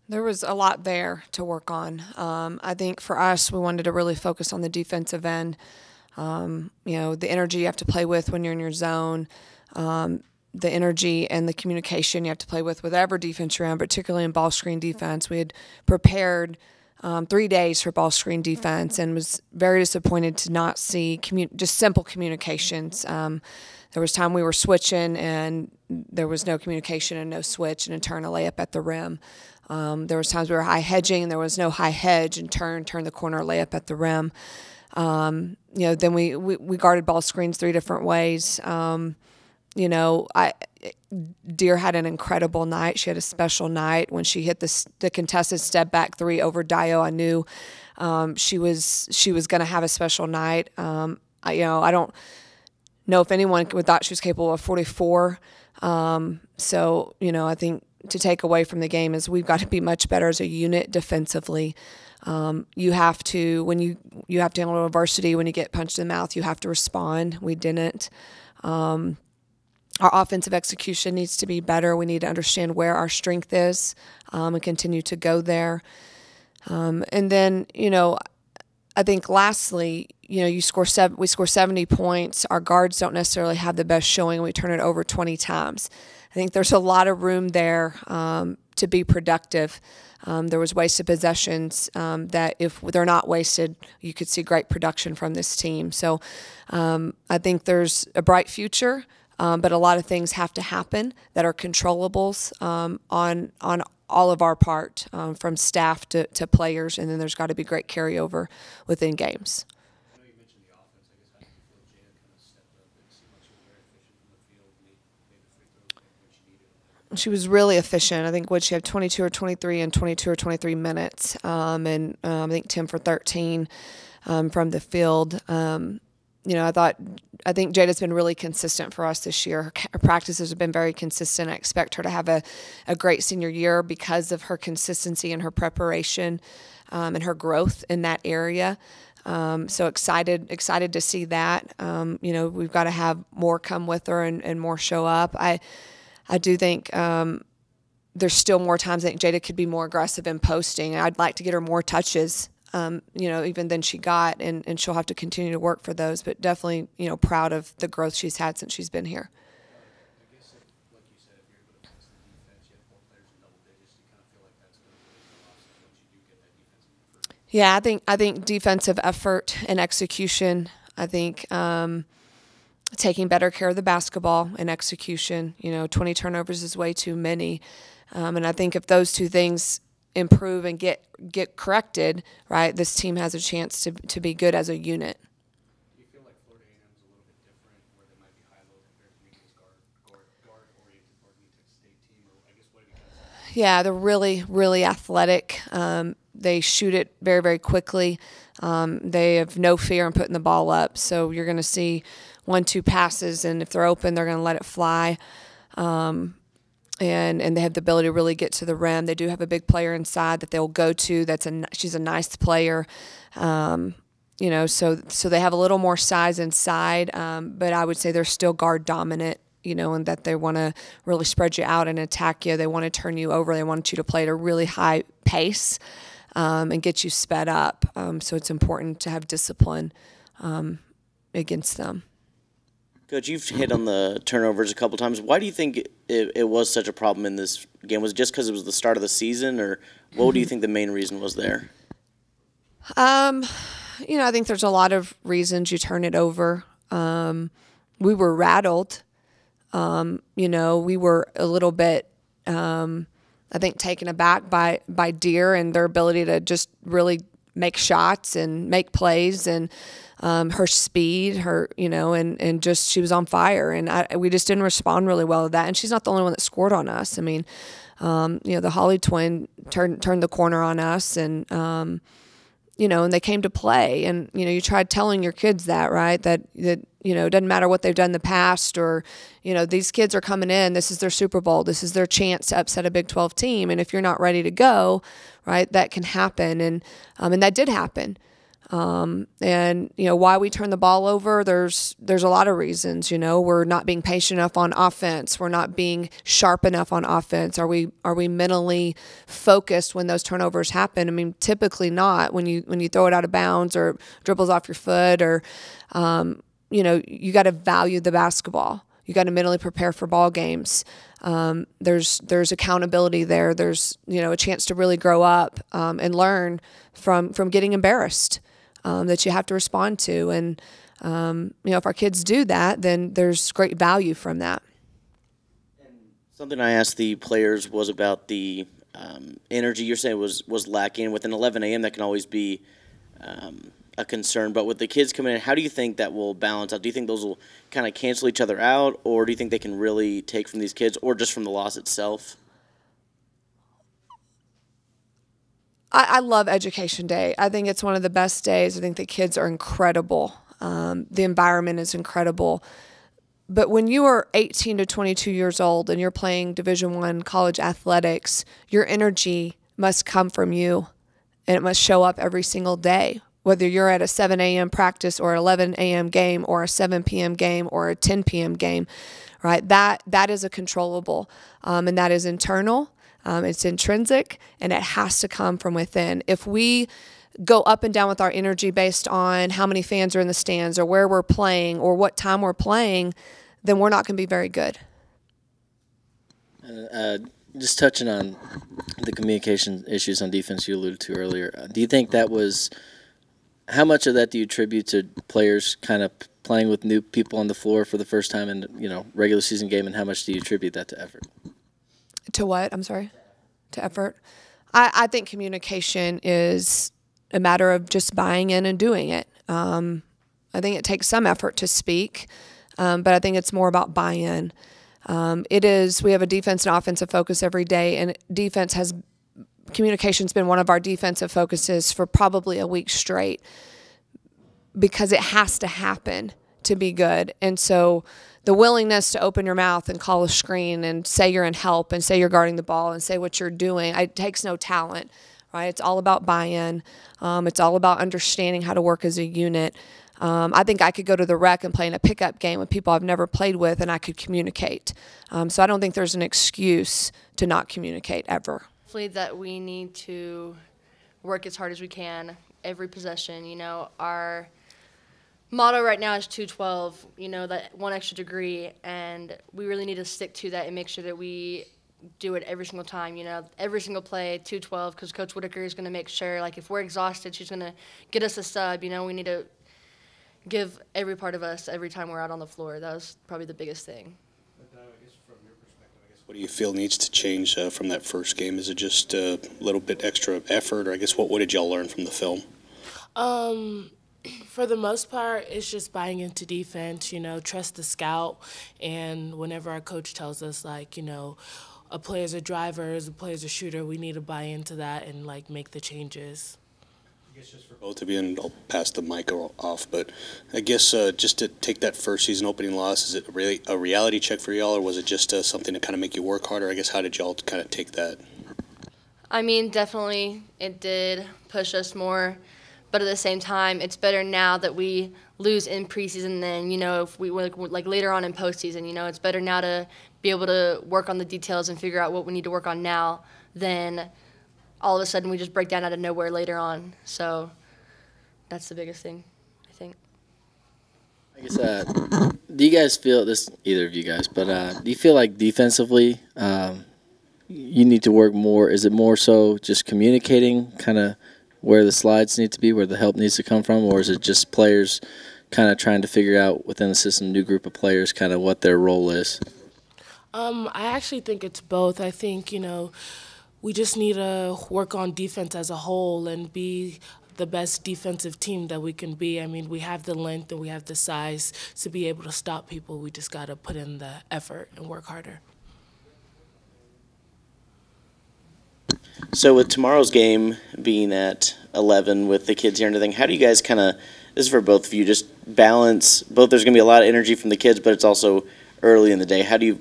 There was a lot there to work on. I think for us, we wanted to really focus on the defensive end. The energy you have to play with when you're in your zone, the energy and the communication you have to play with whatever defense you're in, particularly in ball screen defense. We had prepared 3 days for ball screen defense and was very disappointed to not see just simple communications. There was time we were switching and there was no communication and no switch and in turn a layup at the rim. There was times we were high hedging and there was no high hedge and turn the corner layup at the rim. Then we guarded ball screens 3 different ways. Deer had an incredible night. She had a special night when she hit the contested step back 3 over Dio. I knew she was going to have a special night. I don't know if anyone thought she was capable of 44. I think to take away from the game is we've got to be much better as a unit defensively. You have to handle adversity when you get punched in the mouth. You have to respond. We didn't. Our offensive execution needs to be better. We need to understand where our strength is and continue to go there. And then, I think lastly, we score 70 points. Our guards don't necessarily have the best showing. We turn it over 20 times. I think there's a lot of room there to be productive. There was wasted possessions that if they're not wasted, you could see great production from this team. So I think there's a bright future, but a lot of things have to happen that are controllables on all of our part, from staff to players, and then there's got to be great carryover within games. I know you mentioned the offense. I guess how do you feel Jada kind of stepped up? It seemed like she was very efficient from the field, made the free throws when she needed. She was really efficient. I think she had 22 or 23 in 22 or 23 minutes, and I think 10 for 13 from the field. I think Jada's been really consistent for us this year. Her practices have been very consistent. I expect her to have a great senior year because of her consistency and her preparation and her growth in that area. So excited to see that. We've got to have more come with her and more show up. I do think there's still more times I think Jada could be more aggressive in posting. I'd like to get her more touches, even than she got, and she'll have to continue to work for those. But definitely, proud of the growth she's had since she's been here. I guess, like you said, if you're able to pass the defense, you have 4 players in double digits. You kind of feel like that's going to really offset once you do get that defensive effort. Yeah, I think defensive effort and execution. I think taking better care of the basketball and execution. 20 turnovers is way too many, and I think if those two things improve and get corrected, right, this team has a chance to be good as a unit. Do you feel like Florida A&M is a little bit different, where they might be high-low compared to maybe this guard-oriented Florida State team, or I guess what have you kind of seen? Yeah, they're really, really athletic. They shoot it very, very quickly. They have no fear in putting the ball up. So you're going to see 1-2 passes, and if they're open, they're going to let it fly. And they have the ability to really get to the rim. They do have a big player inside that they'll go to. She's a nice player. So they have a little more size inside, but I would say they're still guard dominant, and that they want to really spread you out and attack you. They want to turn you over. They want you to play at a really high pace and get you sped up. So it's important to have discipline against them. Coach, you've hit on the turnovers a couple times. Why do you think it was such a problem in this game? Was it just because it was the start of the season, or what do you think the main reason was there? I think there's a lot of reasons you turn it over. We were rattled. We were a little bit, I think, taken aback by Deer and their ability to just really make shots and make plays, and her speed, and just she was on fire, and we just didn't respond really well to that. And she's not the only one that scored on us. I mean, the Holly twin turned the corner on us, and and they came to play. And you tried telling your kids that, right? That it doesn't matter what they've done in the past, or these kids are coming in. This is their Super Bowl. This is their chance to upset a Big 12 team. And if you're not ready to go, right, that can happen. And that did happen. And why we turn the ball over, there's a lot of reasons. We're not being patient enough on offense. We're not being sharp enough on offense. Are we mentally focused when those turnovers happen? I mean, typically not. When you throw it out of bounds or dribbles off your foot, or you got to value the basketball. You got to mentally prepare for ball games. There's accountability there. There's a chance to really grow up and learn from getting embarrassed. That you have to respond to. And, if our kids do that, then there's great value from that. Something I asked the players was about the energy you're saying was lacking. With an 11 a.m., that can always be a concern. But with the kids coming in, how do you think that will balance out? Do you think those will kind of cancel each other out, or do you think they can really take from these kids, or just from the loss itself? I love Education Day. I think it's one of the best days. I think the kids are incredible. The environment is incredible. But when you are 18 to 22 years old and you're playing Division I college athletics, your energy must come from you, and it must show up every single day. Whether you're at a 7 a.m. practice or 11 a.m. game or a 7 p.m. game or a 10 p.m. game, right? That is a controllable, and that is internal. It's intrinsic, and it has to come from within. If we go up and down with our energy based on how many fans are in the stands or where we're playing or what time we're playing, then we're not going to be very good. Just touching on the communication issues on defense you alluded to earlier, do you think that was – how much of that do you attribute to players kind of playing with new people on the floor for the first time in regular season game, and how much do you attribute that to effort? To what? I'm sorry? To effort? I think communication is a matter of just buying in and doing it. I think it takes some effort to speak, but I think it's more about buy-in. We have a defense and offensive focus every day, and communication's been one of our defensive focuses for probably a week straight, because it has to happen to be good. And so the willingness to open your mouth and call a screen and say you're in help and say you're guarding the ball and say what you're doing, it takes no talent, right? It's all about buy-in. It's all about understanding how to work as a unit. I think I could go to the rec and play in a pickup game with people I've never played with, and I could communicate. So I don't think there's an excuse to not communicate ever. Hopefully that we need to work as hard as we can every possession. Our motto right now is 212, that one extra degree, and we really need to stick to that and make sure that we do it every single time, every single play, 212, because Coach Whitaker is going to make sure, if we're exhausted, she's going to get us a sub. We need to give every part of us every time we're out on the floor. That was probably the biggest thing. I guess from your perspective, what do you feel needs to change from that first game? Is it just a little bit extra effort, or I guess what did y'all learn from the film? For the most part, it's just buying into defense, trust the scout. And whenever our coach tells us, a player's a driver, a player's a shooter, we need to buy into that and, make the changes. I guess just for both of you, and I'll pass the mic off, but I guess just to take that first season opening loss, is it really a reality check for y'all, or was it just something to kind of make you work harder? I guess how did y'all kind of take that? I mean, definitely it did push us more. But at the same time, it's better now that we lose in preseason than, if we later on in postseason. It's better now to be able to work on the details and figure out what we need to work on now than all of a sudden we just break down out of nowhere later on. So that's the biggest thing, I think. I guess, do you guys feel this, either of you guys, but do you feel like defensively you need to work more? Is it more so just communicating kind of where the slides need to be, where the help needs to come from, or is it just players kind of trying to figure out within the system, new group of players, kind of what their role is? I actually think it's both. I think, we just need to work on defense as a whole and be the best defensive team that we can be. I mean, we have the length and we have the size to be able to stop people. We just got to put in the effort and work harder. So with tomorrow's game being at 11 with the kids here and everything, how do you guys kind of, this is for both of you, just balance, both there's going to be a lot of energy from the kids, but it's also early in the day. How do you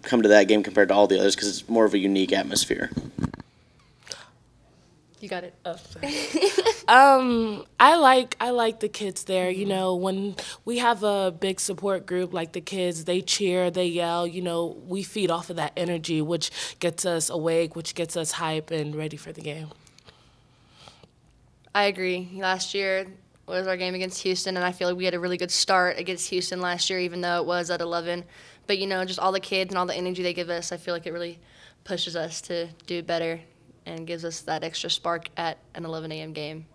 come to that game compared to all the others, because it's more of a unique atmosphere? You got it. I like the kids there. You know, when we have a big support group like the kids, they cheer, they yell. You know, we feed off of that energy, which gets us awake, which gets us hype and ready for the game. I agree. Last year was our game against Houston, and I feel like we had a really good start against Houston last year, even though it was at 11. But, you know, just all the kids and all the energy they give us, I feel like it really pushes us to do better and gives us that extra spark at an 11 a.m. game.